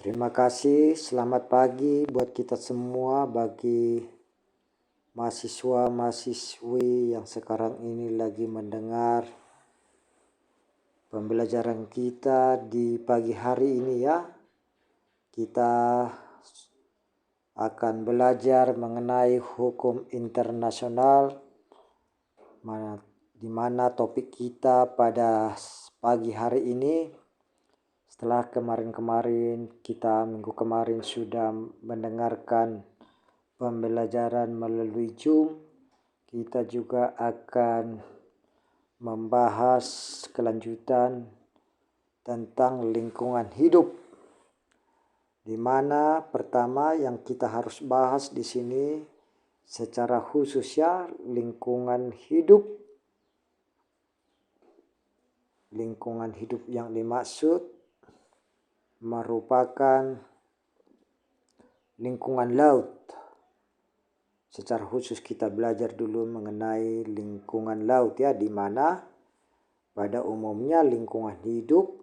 Terima kasih, selamat pagi buat kita semua, bagi mahasiswa-mahasiswi yang sekarang ini lagi mendengar pembelajaran kita di pagi hari ini ya. Kita akan belajar mengenai hukum internasional, di mana topik kita pada pagi hari ini. Setelah minggu kemarin sudah mendengarkan pembelajaran melalui Zoom, kita juga akan membahas kelanjutan tentang lingkungan hidup, di mana pertama yang kita harus bahas di sini secara khusus ya, lingkungan hidup. Lingkungan hidup yang dimaksud merupakan lingkungan laut. Secara khusus kita belajar dulu mengenai lingkungan laut ya, di mana pada umumnya lingkungan hidup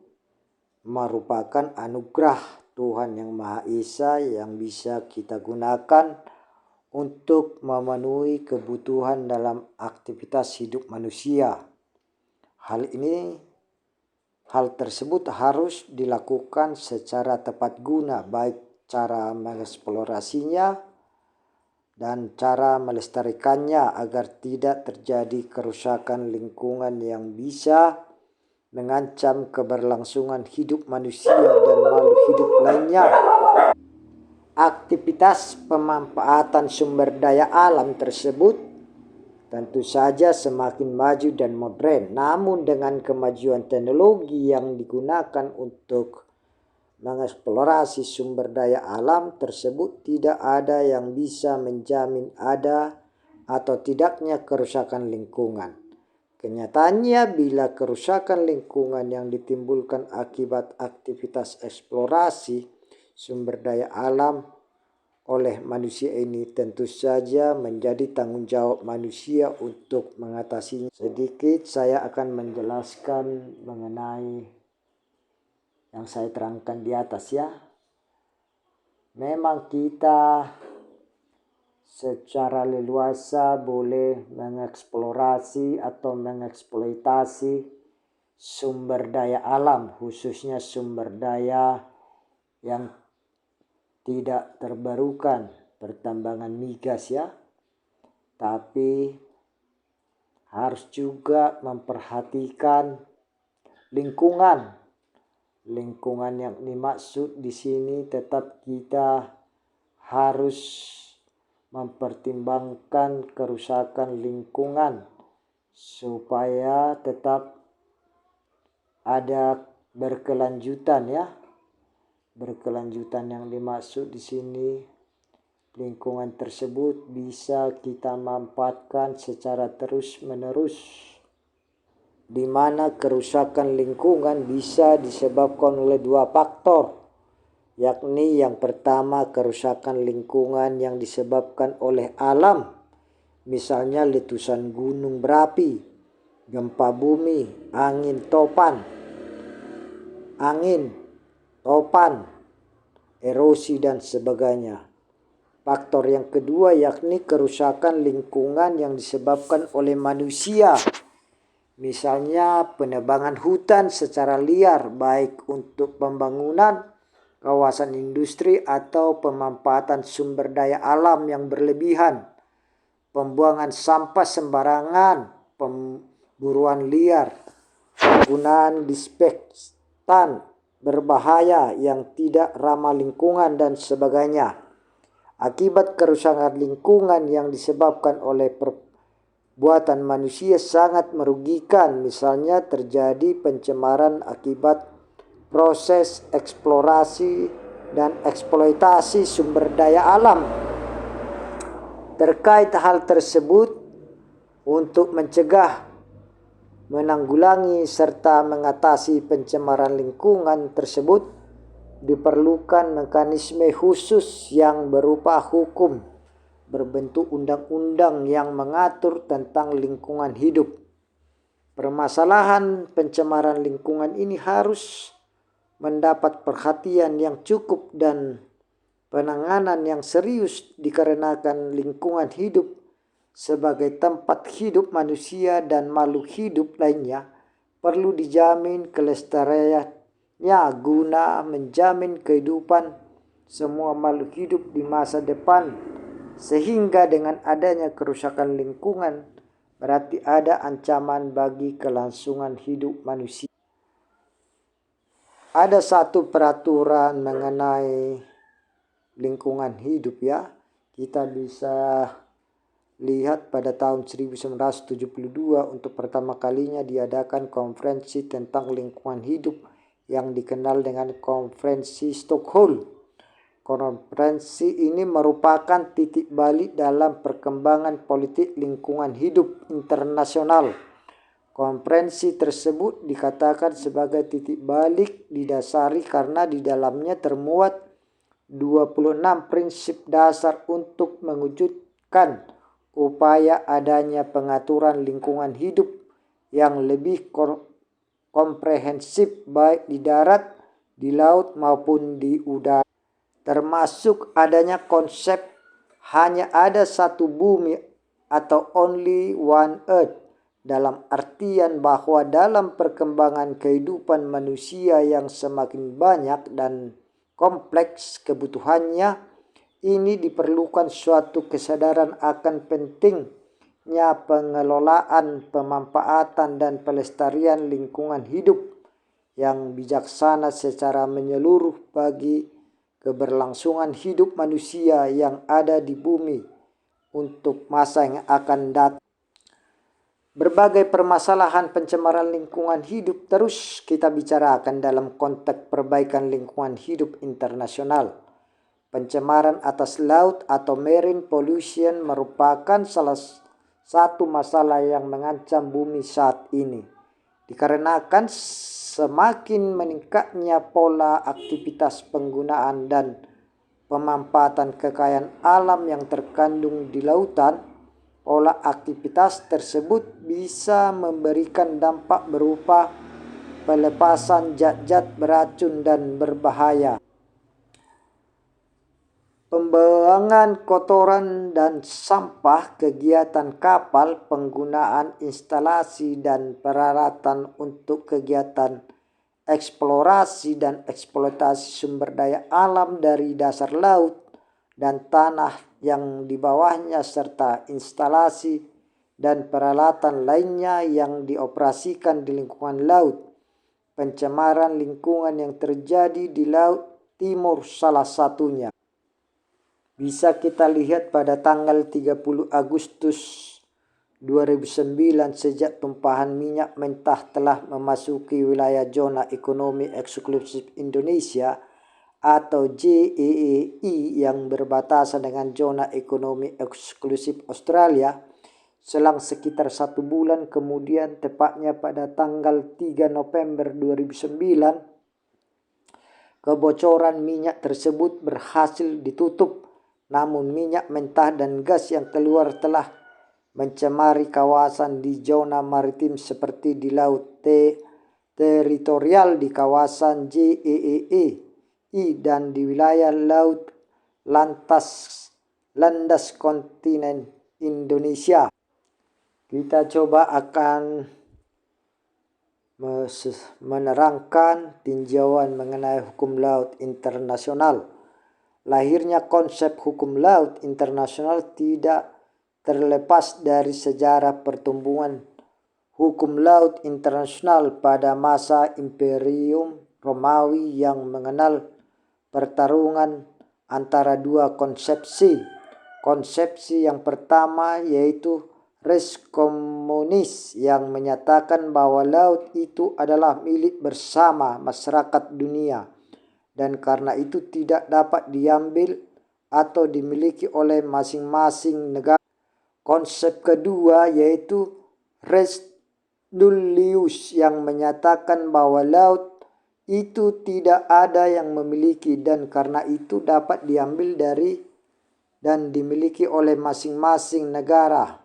merupakan anugerah Tuhan Yang Maha Esa yang bisa kita gunakan untuk memenuhi kebutuhan dalam aktivitas hidup manusia. Hal tersebut harus dilakukan secara tepat guna, baik cara mengeksplorasinya dan cara melestarikannya agar tidak terjadi kerusakan lingkungan yang bisa mengancam keberlangsungan hidup manusia dan makhluk hidup lainnya. Aktivitas pemanfaatan sumber daya alam tersebut tentu saja semakin maju dan modern, namun dengan kemajuan teknologi yang digunakan untuk mengeksplorasi sumber daya alam tersebut, tidak ada yang bisa menjamin ada atau tidaknya kerusakan lingkungan. Kenyataannya, bila kerusakan lingkungan yang ditimbulkan akibat aktivitas eksplorasi sumber daya alam oleh manusia ini tentu saja menjadi tanggung jawab manusia untuk mengatasinya. Sedikit saya akan menjelaskan mengenai yang saya terangkan di atas ya. Memang kita secara leluasa boleh mengeksplorasi atau mengeksploitasi sumber daya alam, khususnya sumber daya yang tidak terbarukan, pertambangan migas ya. Tapi harus juga memperhatikan lingkungan. Lingkungan yang dimaksud di sini tetap kita harus mempertimbangkan kerusakan lingkungan supaya tetap ada berkelanjutan ya. Berkelanjutan yang dimaksud di sini, lingkungan tersebut bisa kita manfaatkan secara terus-menerus, di mana kerusakan lingkungan bisa disebabkan oleh dua faktor, yakni yang pertama kerusakan lingkungan yang disebabkan oleh alam, misalnya letusan gunung berapi, gempa bumi, angin topan, erosi dan sebagainya. Faktor yang kedua yakni kerusakan lingkungan yang disebabkan oleh manusia. Misalnya penebangan hutan secara liar, baik untuk pembangunan kawasan industri atau pemanfaatan sumber daya alam yang berlebihan, pembuangan sampah sembarangan, pemburuan liar, penggunaan disinfektan berbahaya yang tidak ramah lingkungan dan sebagainya. Akibat kerusakan lingkungan yang disebabkan oleh perbuatan manusia sangat merugikan, misalnya terjadi pencemaran akibat proses eksplorasi dan eksploitasi sumber daya alam. Terkait hal tersebut, untuk mencegah, menanggulangi serta mengatasi pencemaran lingkungan tersebut, diperlukan mekanisme khusus yang berupa hukum berbentuk undang-undang yang mengatur tentang lingkungan hidup. Permasalahan pencemaran lingkungan ini harus mendapat perhatian yang cukup dan penanganan yang serius dikarenakan lingkungan hidup sebagai tempat hidup manusia dan makhluk hidup lainnya perlu dijamin kelestariannya guna menjamin kehidupan semua makhluk hidup di masa depan, sehingga dengan adanya kerusakan lingkungan berarti ada ancaman bagi kelangsungan hidup manusia. Ada satu peraturan mengenai lingkungan hidup ya. Kita bisa lihat pada tahun 1972 untuk pertama kalinya diadakan konferensi tentang lingkungan hidup yang dikenal dengan Konferensi Stockholm. Konferensi ini merupakan titik balik dalam perkembangan politik lingkungan hidup internasional. Konferensi tersebut dikatakan sebagai titik balik didasari karena di dalamnya termuat 26 prinsip dasar untuk mewujudkan upaya adanya pengaturan lingkungan hidup yang lebih komprehensif baik di darat, di laut maupun di udara. Termasuk adanya konsep hanya ada satu bumi atau only one earth, dalam artian bahwa dalam perkembangan kehidupan manusia yang semakin banyak dan kompleks kebutuhannya, ini diperlukan suatu kesadaran akan pentingnya pengelolaan, pemanfaatan, dan pelestarian lingkungan hidup yang bijaksana secara menyeluruh bagi keberlangsungan hidup manusia yang ada di bumi untuk masa yang akan datang. Berbagai permasalahan pencemaran lingkungan hidup terus kita bicarakan dalam konteks perbaikan lingkungan hidup internasional. Pencemaran atas laut atau marine pollution merupakan salah satu masalah yang mengancam bumi saat ini. Dikarenakan semakin meningkatnya pola aktivitas penggunaan dan pemanfaatan kekayaan alam yang terkandung di lautan, pola aktivitas tersebut bisa memberikan dampak berupa pelepasan zat-zat beracun dan berbahaya, pembuangan kotoran dan sampah, kegiatan kapal, penggunaan instalasi dan peralatan untuk kegiatan eksplorasi dan eksploitasi sumber daya alam dari dasar laut dan tanah yang di bawahnya, serta instalasi dan peralatan lainnya yang dioperasikan di lingkungan laut. Pencemaran lingkungan yang terjadi di Laut Timur salah satunya. Bisa kita lihat pada tanggal 30 Agustus 2009 sejak tumpahan minyak mentah telah memasuki wilayah zona ekonomi eksklusif Indonesia atau ZEE yang berbatasan dengan zona ekonomi eksklusif Australia. Selang sekitar 1 bulan kemudian, tepatnya pada tanggal 3 November 2009, kebocoran minyak tersebut berhasil ditutup. Namun minyak mentah dan gas yang keluar telah mencemari kawasan di zona maritim seperti di laut teritorial di kawasan ZEE dan di wilayah laut landas kontinen Indonesia. Kita coba akan menerangkan tinjauan mengenai hukum laut internasional. Lahirnya konsep hukum laut internasional tidak terlepas dari sejarah pertumbuhan hukum laut internasional pada masa Imperium Romawi yang mengenal pertarungan antara dua konsepsi. Konsepsi yang pertama yaitu res communis yang menyatakan bahwa laut itu adalah milik bersama masyarakat dunia dan karena itu tidak dapat diambil atau dimiliki oleh masing-masing negara. Konsep kedua yaitu res nullius yang menyatakan bahwa laut itu tidak ada yang memiliki dan karena itu dapat diambil dari dan dimiliki oleh masing-masing negara.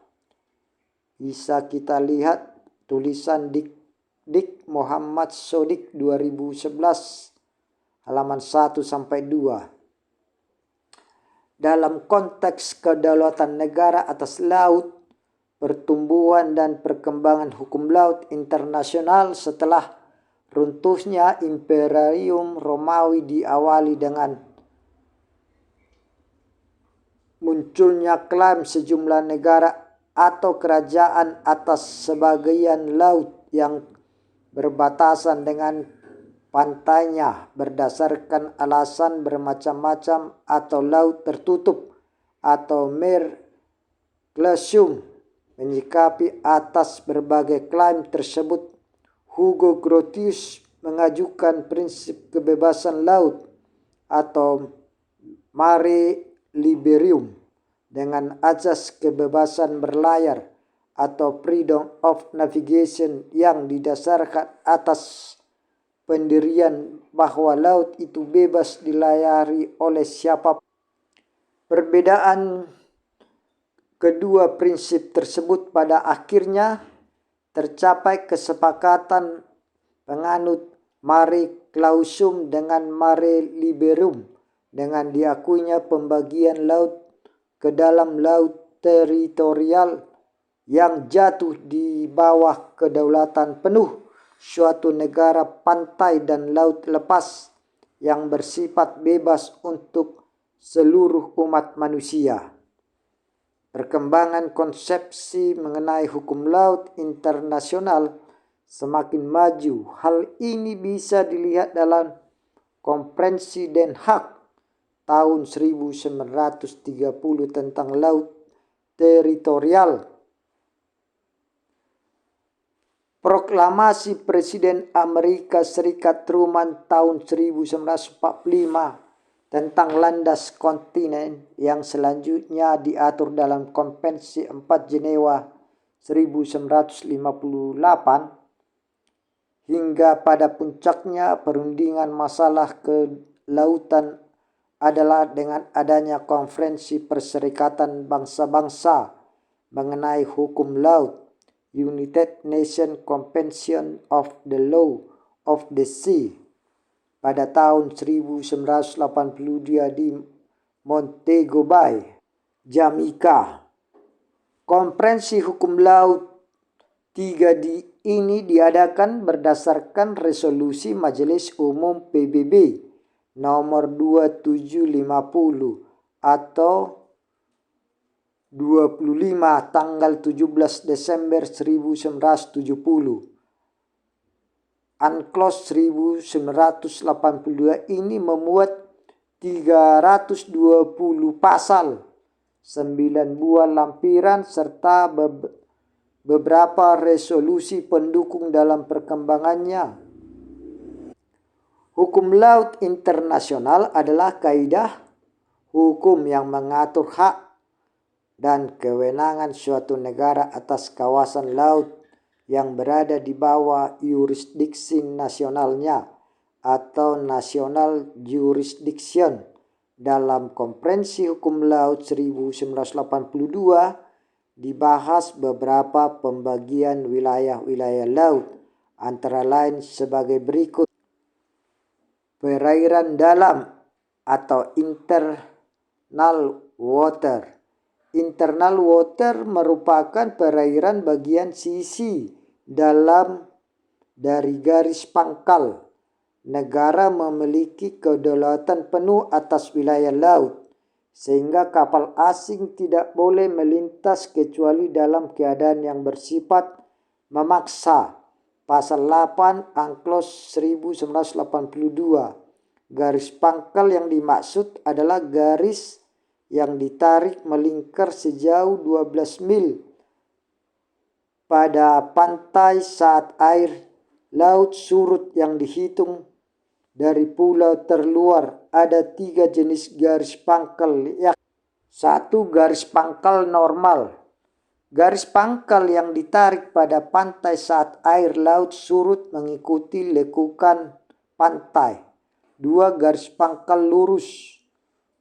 Bisa kita lihat tulisan Dik Muhammad Sodik 2011 halaman 1-2. Dalam konteks kedaulatan negara atas laut, pertumbuhan dan perkembangan hukum laut internasional setelah runtuhnya Imperium Romawi diawali dengan munculnya klaim sejumlah negara atau kerajaan atas sebagian laut yang berbatasan dengan pantainya berdasarkan alasan bermacam-macam atau laut tertutup atau mare glacium. Menyikapi atas berbagai klaim tersebut, Hugo Grotius mengajukan prinsip kebebasan laut atau mare liberum dengan azas kebebasan berlayar atau freedom of navigation yang didasarkan atas pendirian bahwa laut itu bebas dilayari oleh siapapun. Perbedaan kedua prinsip tersebut pada akhirnya tercapai kesepakatan penganut mare clausum dengan mare liberum dengan diakuinya pembagian laut ke dalam laut teritorial yang jatuh di bawah kedaulatan penuh suatu negara pantai dan laut lepas yang bersifat bebas untuk seluruh umat manusia. Perkembangan konsepsi mengenai hukum laut internasional semakin maju. Hal ini bisa dilihat dalam Konferensi Den Haag tahun 1930 tentang laut teritorial. Proklamasi Presiden Amerika Serikat Truman tahun 1945 tentang landas kontinen yang selanjutnya diatur dalam Konvensi 4 Jenewa 1958 hingga pada puncaknya perundingan masalah kelautan adalah dengan adanya Konferensi Perserikatan Bangsa-Bangsa mengenai hukum laut, United Nations Convention of the Law of the Sea, pada tahun 1982 di Montego Bay, Jamaika. Konferensi Hukum Laut 3 ini diadakan berdasarkan resolusi Majelis Umum PBB nomor 2750 atau 25 tanggal 17 Desember 1970. UNCLOS 1982 ini memuat 320 pasal, 9 buah lampiran serta beberapa resolusi pendukung dalam perkembangannya. Hukum laut internasional adalah kaidah hukum yang mengatur hak dan kewenangan suatu negara atas kawasan laut yang berada di bawah yurisdiksi nasionalnya atau national jurisdiction. Dalam Konferensi Hukum Laut 1982 dibahas beberapa pembagian wilayah-wilayah laut, antara lain sebagai berikut. Perairan dalam atau internal water. Internal water merupakan perairan bagian sisi dalam dari garis pangkal. Negara memiliki kedaulatan penuh atas wilayah laut, sehingga kapal asing tidak boleh melintas kecuali dalam keadaan yang bersifat memaksa. Pasal 8 UNCLOS 1982. Garis pangkal yang dimaksud adalah garis yang ditarik melingkar sejauh 12 mil pada pantai saat air laut surut yang dihitung dari pulau terluar. Ada 3 jenis garis pangkal. 1. Garis pangkal normal. Garis pangkal yang ditarik pada pantai saat air laut surut mengikuti lekukan pantai. 2. Garis pangkal lurus.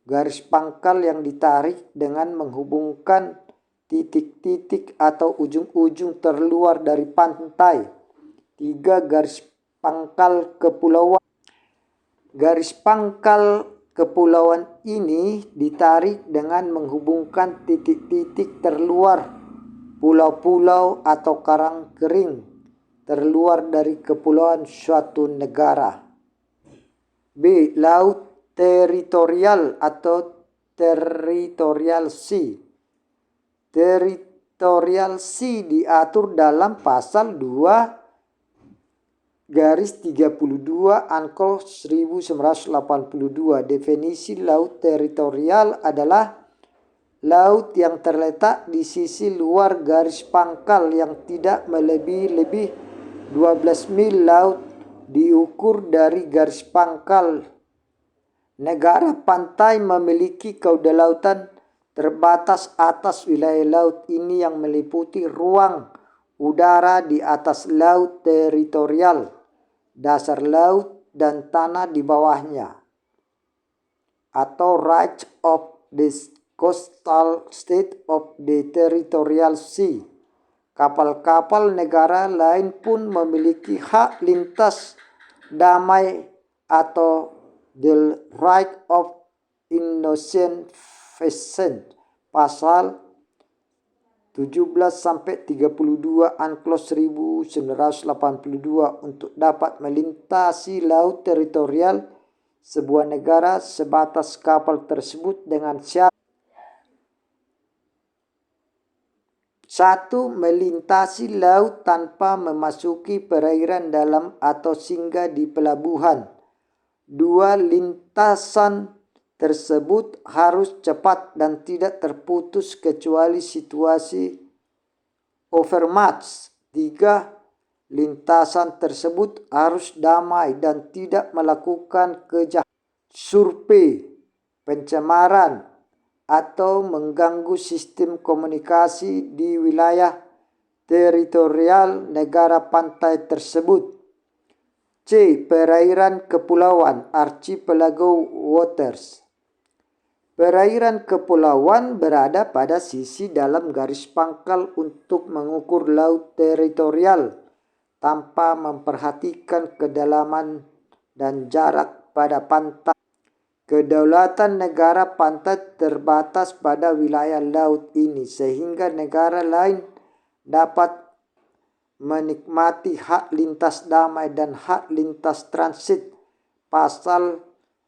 Garis pangkal yang ditarik dengan menghubungkan titik-titik atau ujung-ujung terluar dari pantai. 3. Garis pangkal kepulauan. Garis pangkal kepulauan ini ditarik dengan menghubungkan titik-titik terluar pulau-pulau atau karang kering terluar dari kepulauan suatu negara. B. Laut teritorial atau territorial sea. Territorial sea diatur dalam pasal 2 garis 32 Unclos 1982. Definisi laut teritorial adalah laut yang terletak di sisi luar garis pangkal yang tidak melebihi 12 mil. Laut diukur dari garis pangkal. Negara pantai memiliki kedaulatan terbatas atas wilayah laut ini yang meliputi ruang udara di atas laut teritorial, dasar laut, dan tanah di bawahnya, atau right of the coastal state of the territorial sea. Kapal-kapal negara lain pun memiliki hak lintas damai atau the right of innocent pheasant. Pasal 17-32 Unclos 1982 untuk dapat melintasi laut teritorial sebuah negara sebatas kapal tersebut dengan syarat: 1. Melintasi laut tanpa memasuki perairan dalam atau singgah di pelabuhan. 2. Lintasan tersebut harus cepat dan tidak terputus kecuali situasi overmatch. 3. Lintasan tersebut harus damai dan tidak melakukan kejahatan, survei, pencemaran, atau mengganggu sistem komunikasi di wilayah teritorial negara pantai tersebut. C. Perairan kepulauan archipelago waters. Perairan kepulauan berada pada sisi dalam garis pangkal untuk mengukur laut teritorial tanpa memperhatikan kedalaman dan jarak pada pantai. Kedaulatan negara pantai terbatas pada wilayah laut ini sehingga negara lain dapat menikmati hak lintas damai dan hak lintas transit. Pasal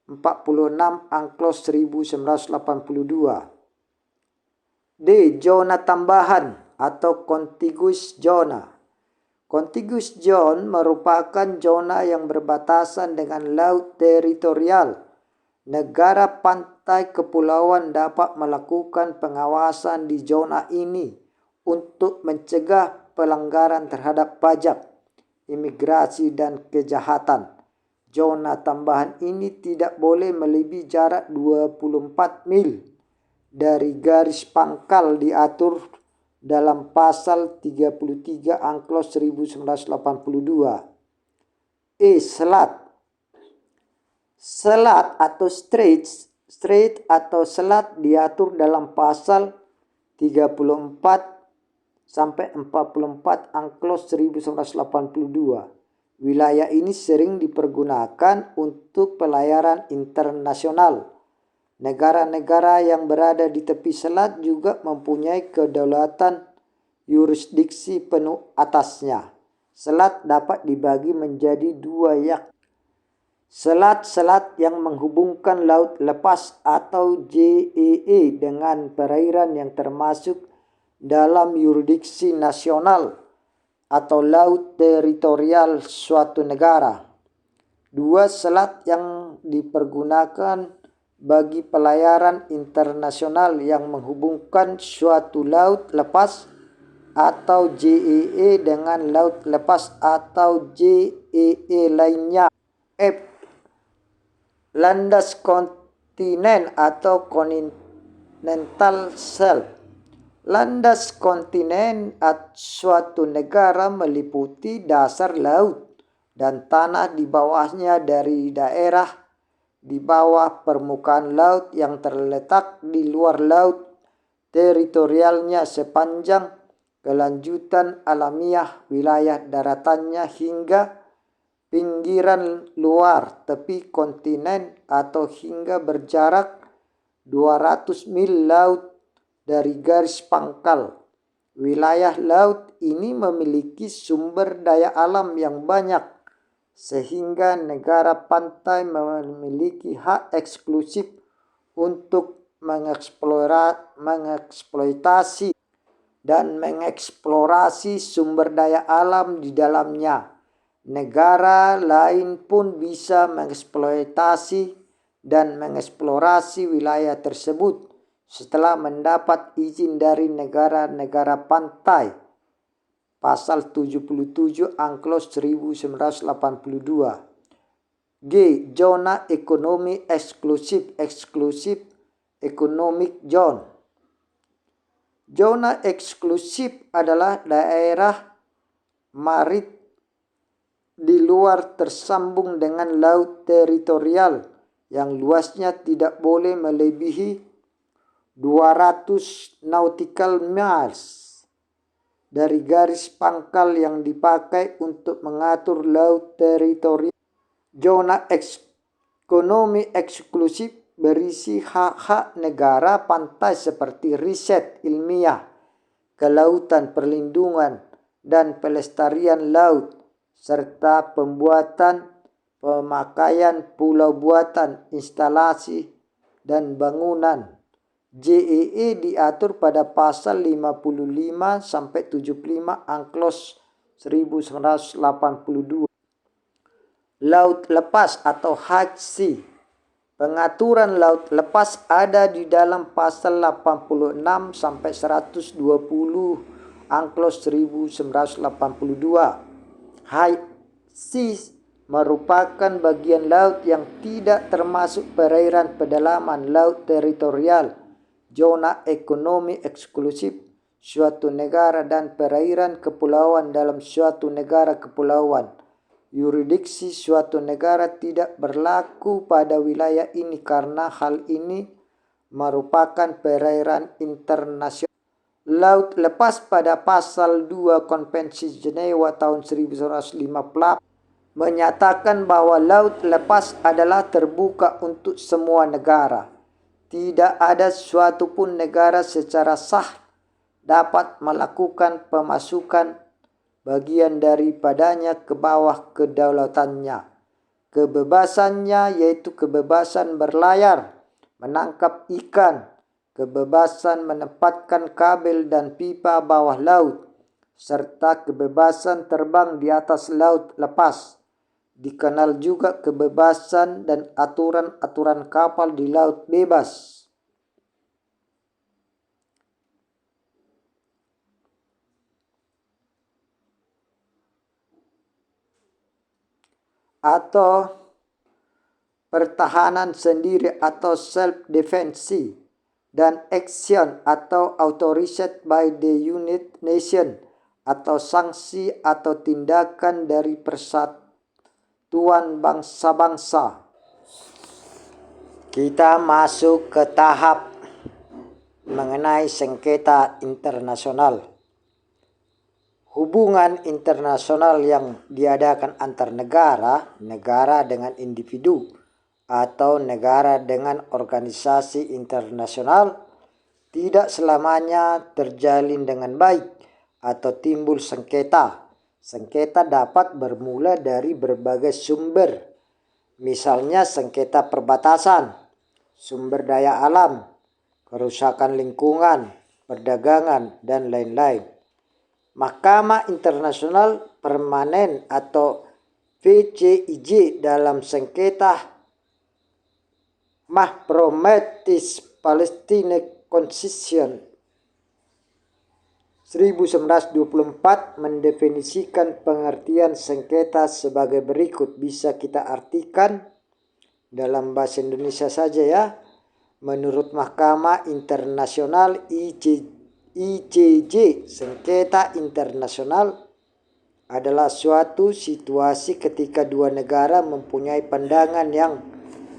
46 Unclos 1982. D. Zona tambahan atau contiguous zona. Contiguous zone merupakan zona yang berbatasan dengan laut teritorial. Negara pantai kepulauan dapat melakukan pengawasan di zona ini untuk mencegah pelanggaran terhadap pajak, imigrasi, dan kejahatan. Zona tambahan ini tidak boleh melebihi jarak 24 mil dari garis pangkal diatur dalam pasal 33 Unclos 1982. Selat. Selat atau strait atau selat diatur dalam pasal 34 sampai 44 Unclos 1982. Wilayah ini sering dipergunakan untuk pelayaran internasional. Negara-negara yang berada di tepi selat juga mempunyai kedaulatan yurisdiksi penuh atasnya. Selat dapat dibagi menjadi dua, yakni selat-selat yang menghubungkan laut lepas atau JEE dengan perairan yang termasuk dalam yurisdiksi nasional atau laut teritorial suatu negara. 2. Selat yang dipergunakan bagi pelayaran internasional yang menghubungkan suatu laut lepas atau JEE dengan laut lepas atau JEE lainnya. F. Landas kontinen atau continental shelf. Landas kontinen suatu negara meliputi dasar laut dan tanah di bawahnya dari daerah di bawah permukaan laut yang terletak di luar laut teritorialnya sepanjang kelanjutan alamiah wilayah daratannya hingga pinggiran luar tepi kontinen atau hingga berjarak 200 mil laut dari garis pangkal. Wilayah laut ini memiliki sumber daya alam yang banyak, sehingga negara pantai memiliki hak eksklusif untuk mengeksploitasi dan mengeksplorasi sumber daya alam di dalamnya. Negara lain pun bisa mengeksploitasi dan mengeksplorasi wilayah tersebut setelah mendapat izin dari negara-negara pantai. Pasal 77 Unclos 1982. G. Zona ekonomi eksklusif economic zone. Zona eksklusif adalah daerah marit di luar tersambung dengan laut teritorial yang luasnya tidak boleh melebihi 200 nautical miles dari garis pangkal yang dipakai untuk mengatur laut teritorial. Zona ekonomi eksklusif berisi hak-hak negara pantai seperti riset ilmiah, kelautan, perlindungan, dan pelestarian laut, serta pembuatan, pemakaian pulau buatan, instalasi, dan bangunan. JEE diatur pada pasal 55-75 Unclos 1982. Laut lepas atau high sea. Pengaturan laut lepas ada di dalam pasal 86-120 Unclos 1982. High sea merupakan bagian laut yang tidak termasuk perairan pedalaman laut teritorial, zona ekonomi eksklusif suatu negara, dan perairan kepulauan dalam suatu negara kepulauan. Yurisdiksi suatu negara tidak berlaku pada wilayah ini karena hal ini merupakan perairan internasional. Laut lepas pada pasal 2 Konvensi Jenewa tahun 1950 menyatakan bahwa laut lepas adalah terbuka untuk semua negara. Tidak ada suatu pun negara secara sah dapat melakukan pemasukan bagian daripadanya ke bawah kedaulatannya. Kebebasannya yaitu kebebasan berlayar, menangkap ikan, kebebasan menempatkan kabel dan pipa bawah laut, serta kebebasan terbang di atas laut lepas. Dikenal juga kebebasan dan aturan-aturan kapal di laut bebas. Atau pertahanan sendiri atau self-defense, dan action atau authorized by the United Nations atau sanksi atau tindakan dari persatuan bangsa-bangsa. Kita masuk ke tahap mengenai sengketa internasional. Hubungan internasional yang diadakan antar negara, negara dengan individu, atau negara dengan organisasi internasional tidak selamanya terjalin dengan baik atau timbul sengketa. Sengketa dapat bermula dari berbagai sumber, misalnya sengketa perbatasan, sumber daya alam, kerusakan lingkungan, perdagangan, dan lain-lain. Mahkamah Internasional Permanen atau VCIJ dalam sengketa Mahprometis Palestine Concession 1924 mendefinisikan pengertian sengketa sebagai berikut. Bisa kita artikan dalam bahasa Indonesia saja ya. Menurut Mahkamah Internasional ICJ, sengketa internasional adalah suatu situasi ketika dua negara mempunyai pandangan yang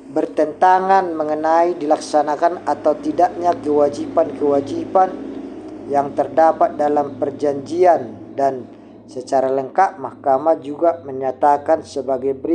bertentangan mengenai dilaksanakan atau tidaknya kewajiban-kewajiban yang terdapat dalam perjanjian dan Secara lengkap, mahkamah juga menyatakan sebagai berikut.